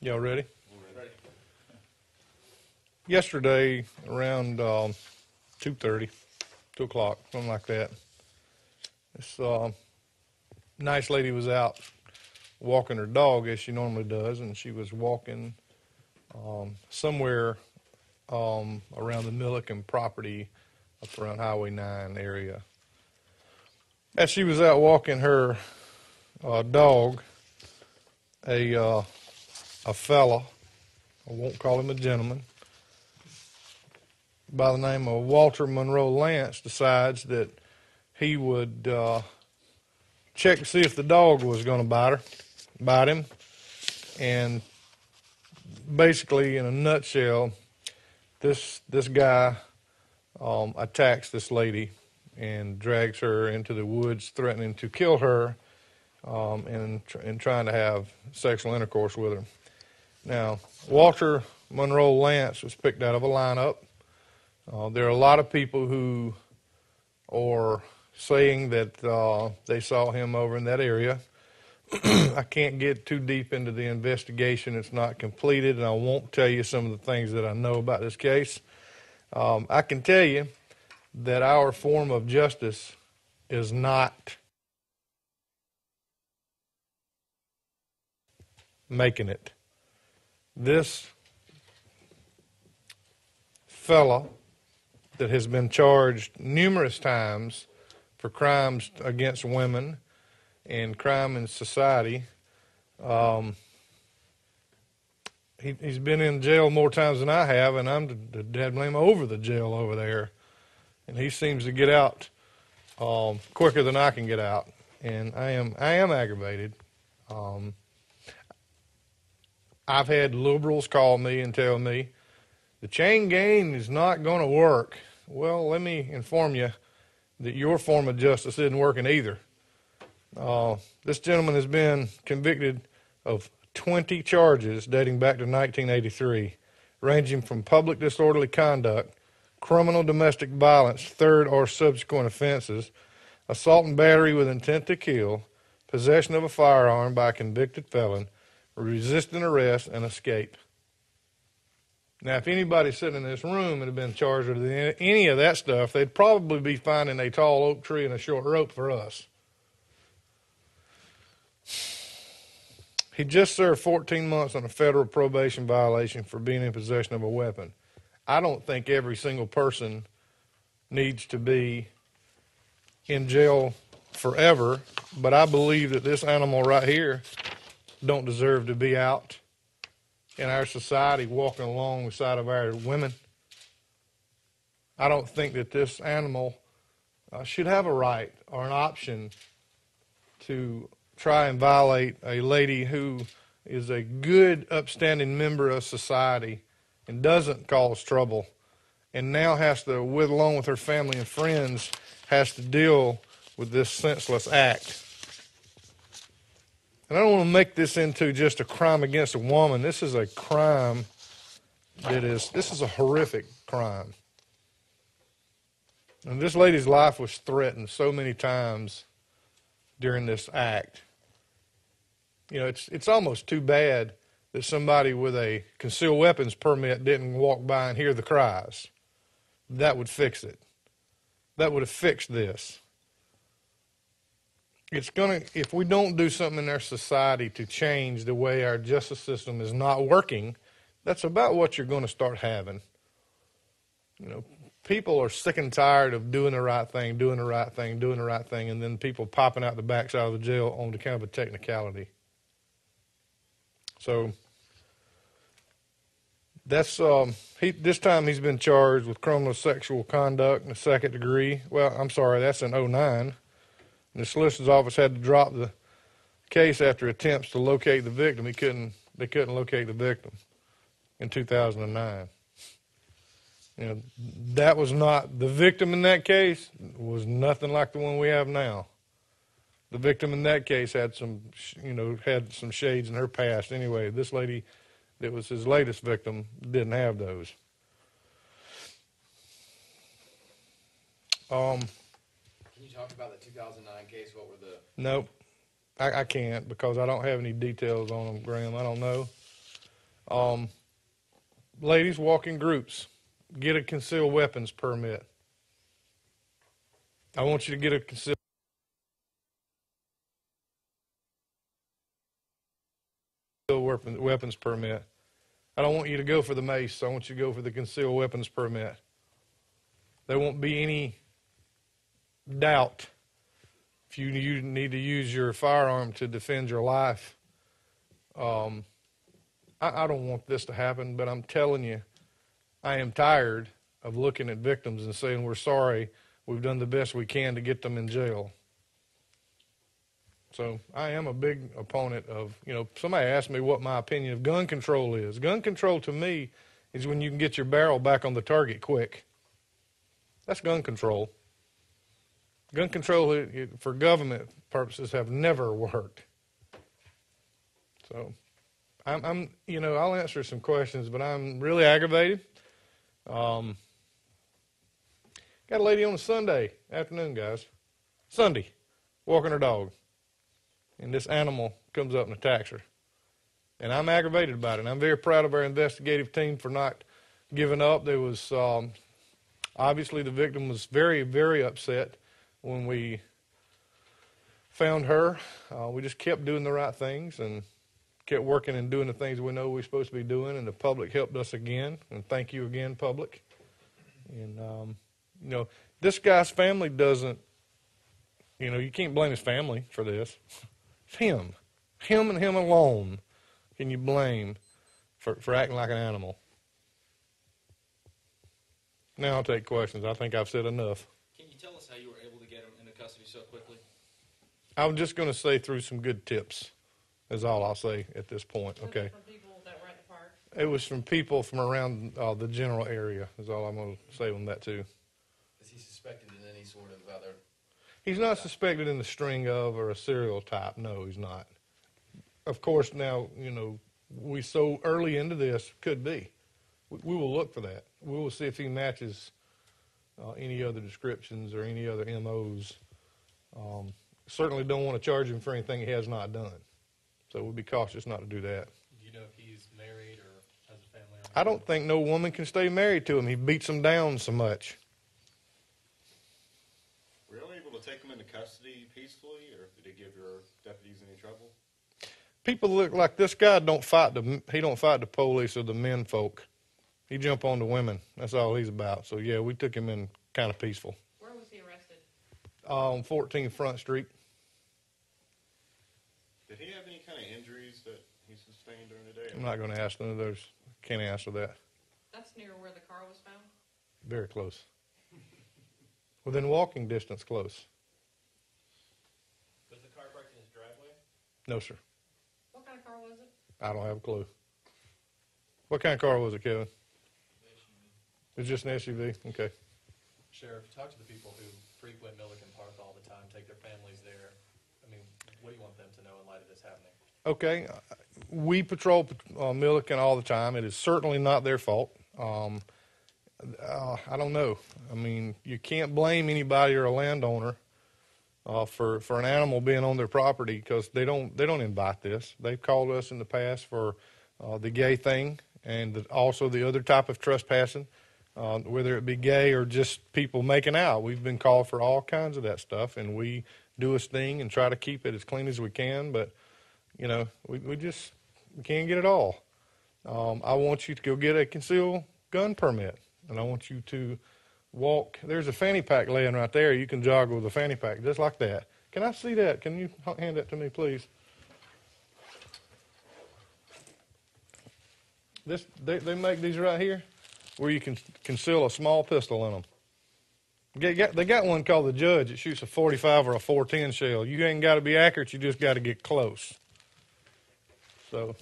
Y'all ready? Ready. Yesterday, around 2:30, 2 o'clock, something like that, this nice lady was out walking her dog as she normally does, and she was walking somewhere around the Milliken property up around Highway 9 area. As she was out walking her dog, a fella, I won't call him a gentleman, by the name of Walter Monroe Lance decides that he would check to see if the dog was going to bite him, and basically, in a nutshell, this guy attacks this lady and drags her into the woods, threatening to kill her and trying to have sexual intercourse with her. Now, Walter Monroe Lance was picked out of a lineup. There are a lot of people who are saying that they saw him over in that area. I can't get too deep into the investigation. It's not completed, and I won't tell you some of the things that I know about this case. I can tell you that our form of justice is not making it. This fella that has been charged numerous times for crimes against women and crime in society, he's been in jail more times than I have, and I'm the dad blame over the jail over there. And he seems to get out quicker than I can get out, and I am aggravated. I've had liberals call me and tell me the chain gang is not going to work. Well, let me inform you that your form of justice isn't working either. This gentleman has been convicted of 20 charges dating back to 1983, ranging from public disorderly conduct, criminal domestic violence, third or subsequent offenses, assault and battery with intent to kill, possession of a firearm by a convicted felon, resisting arrest, and escape. Now, if anybody sitting in this room had been charged with any of that stuff, they'd probably be finding a tall oak tree and a short rope for us. He just served 14 months on a federal probation violation for being in possession of a weapon. I don't think every single person needs to be in jail forever, but I believe that this animal right here don't deserve to be out in our society walking along the side of our women. I don't think that this animal should have a right or an option to try and violate a lady who is a good, upstanding member of society and doesn't cause trouble, and now has to, along with her family and friends, has to deal with this senseless act. And I don't want to make this into just a crime against a woman. This is a crime this is a horrific crime. And this lady's life was threatened so many times during this act. You know, it's almost too bad that somebody with a concealed weapons permit didn't walk by and hear the cries. That would fix it. That would have fixed this. If we don't do something in our society to change the way our justice system is not working, that's about what you're going to start having. You know, people are sick and tired of doing the right thing, and then people popping out the backside of the jail on the kind of a technicality. So that's this time he's been charged with criminal sexual conduct in the second degree. Well, I'm sorry, that's in 2009. And the solicitor's office had to drop the case after attempts to locate the victim. They couldn't locate the victim in 2009. You know, that was not the victim in that case was nothing like the one we have now. The victim in that case had some shades in her past. Anyway, this lady that was his latest victim didn't have those. Can you talk about the 2009 case? What were the... Nope, I can't because I don't have any details on them, Graham. I don't know. Ladies, walk in groups. Get a concealed weapons permit. I want you to get a concealed weapons permit. I don't want you to go for the mace. I want you to go for the concealed weapons permit. There won't be any doubt if you need to use your firearm to defend your life. I don't want this to happen, but I'm telling you, I am tired of looking at victims and saying, we're sorry, we've done the best we can to get them in jail. So I am a big opponent of, somebody asked me what my opinion of gun control is. Gun control to me is when you can get your barrel back on the target quick. That's gun control. Gun control for government purposes have never worked. So I'll answer some questions, but I'm really aggravated. Got a lady on a Sunday afternoon, guys. Sunday, walking her dog. And this animal comes up and attacks her. And I'm aggravated about it. And I'm very proud of our investigative team for not giving up. There was, obviously the victim was very, very upset when we found her. We just kept doing the right things and kept working and doing the things we know we're supposed to be doing. And the public helped us again. And thank you again, public. And, this guy's family doesn't, you can't blame his family for this. It's him. Him and him alone can you blame for acting like an animal. Now I'll take questions. I think I've said enough. Can you tell us how you were able to get him into custody so quickly? I'm just going to say through some good tips is all I'll say at this point. Okay. From people that were at the park? It was from people from around the general area is all I'm going to say on that too. Is he suspected in any sort of other? He's not suspected in the string of or a serial type. No, he's not. Of course, now, we so early into this, could be. We will look for that. We will see if he matches any other descriptions or any other MOs. Certainly don't want to charge him for anything he has not done. So we'll be cautious not to do that. Do you know if he's married or has a family? I don't think no woman can stay married to him. He beats them down so much. Were you able to take him into custody peacefully, or did he give your deputies any trouble? People look like this guy don't fight the police or the men folk. He jump on the women. That's all he's about. So yeah, we took him in kind of peaceful. Where was he arrested? On 14 Front Street. Did he have any kind of injuries that he sustained during the day? I'm not going to ask none of those. Can't answer that. That's near where the car was found? Very close. Within walking distance, close. Was the car parked in his driveway? No, sir. What kind of car was it? I don't have a clue. What kind of car was it, Kevin? It was just an SUV? Okay. Sheriff, talk to the people who frequent Milliken Park all the time, take their families there. I mean, what do you want them to know in light of this happening? Okay. We patrol Milliken all the time. It is certainly not their fault. I don't know. I mean, you can't blame anybody or a landowner for an animal being on their property because they don't invite this. They've called us in the past for the gay thing and also the other type of trespassing, whether it be gay or just people making out. We've been called for all kinds of that stuff, and we do a sting and try to keep it as clean as we can. But we can't get it all. I want you to go get a concealed gun permit. And I want you to walk. There's a fanny pack laying right there. You can jog with a fanny pack just like that. Can I see that? Can you hand that to me, please? They make these right here where you can conceal a small pistol in them. They got one called the Judge. It shoots a 45 or a 410 shell. You ain't got to be accurate. You just got to get close. So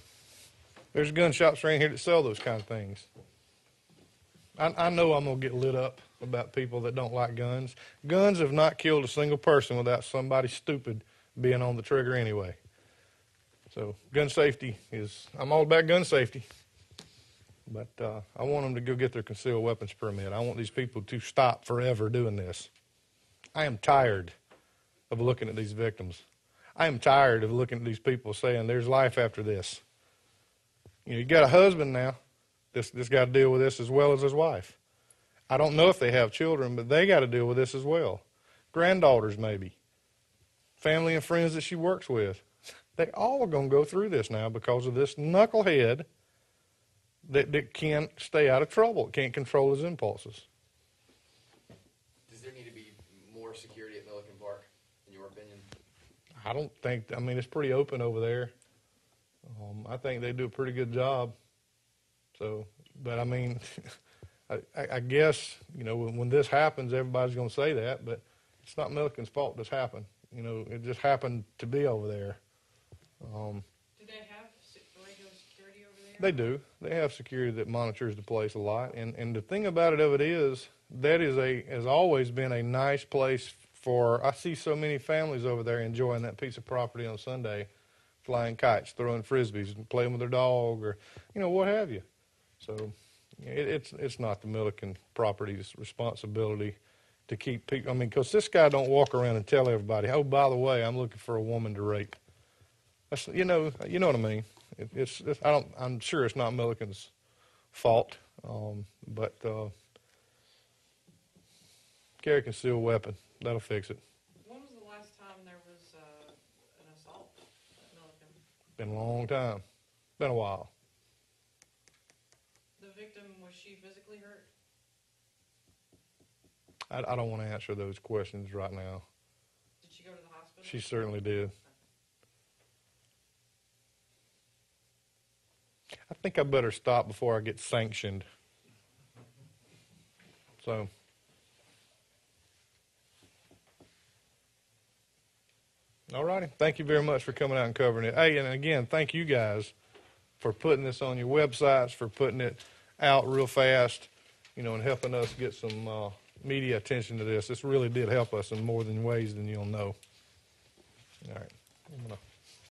there's gun shops around here that sell those kind of things. I know I'm going to get lit up about people that don't like guns. Guns have not killed a single person without somebody stupid being on the trigger anyway. So gun safety I'm all about gun safety. But I want them to go get their concealed weapons permit. I want these people to stop forever doing this. I am tired of looking at these victims. I am tired of looking at these people saying there's life after this. You got a husband now. This got to deal with this as well as his wife. I don't know if they have children, but they got to deal with this as well. Granddaughters, maybe. Family and friends that she works with. They all are going to go through this now because of this knucklehead that can't stay out of trouble, can't control his impulses. Does there need to be more security at Milliken Park, in your opinion? I don't think, I mean, it's pretty open over there. I think they do a pretty good job. So, but I mean, I guess, you know, when this happens, everybody's going to say that, but it's not Milliken's fault this happened. You know, it just happened to be over there. Do they have regular security over there? They do. They have security that monitors the place a lot. And the thing about it is, that has always been a nice place for, I see so many families over there enjoying that piece of property on Sunday, flying kites, throwing frisbees, and playing with their dog, or, you know, what have you. So it's not the Milliken property's responsibility to keep people, I mean, because this guy don't walk around and tell everybody, oh, by the way, I'm looking for a woman to rape. That's, you know what I mean. I'm sure it's not Milliken's fault, but carry a concealed weapon. That'll fix it. When was the last time there was an assault at Milliken? Been a long time. Been a while. The victim, was she physically hurt? I don't want to answer those questions right now. Did she go to the hospital? She certainly did. I think I better stop before I get sanctioned. So, all righty. Thank you very much for coming out and covering it. Hey, and again, thank you guys for putting this on your websites, for putting it out real fast, you know, and helping us get some media attention to this. This really did help us in more than ways than you'll know. All right. I'm gonna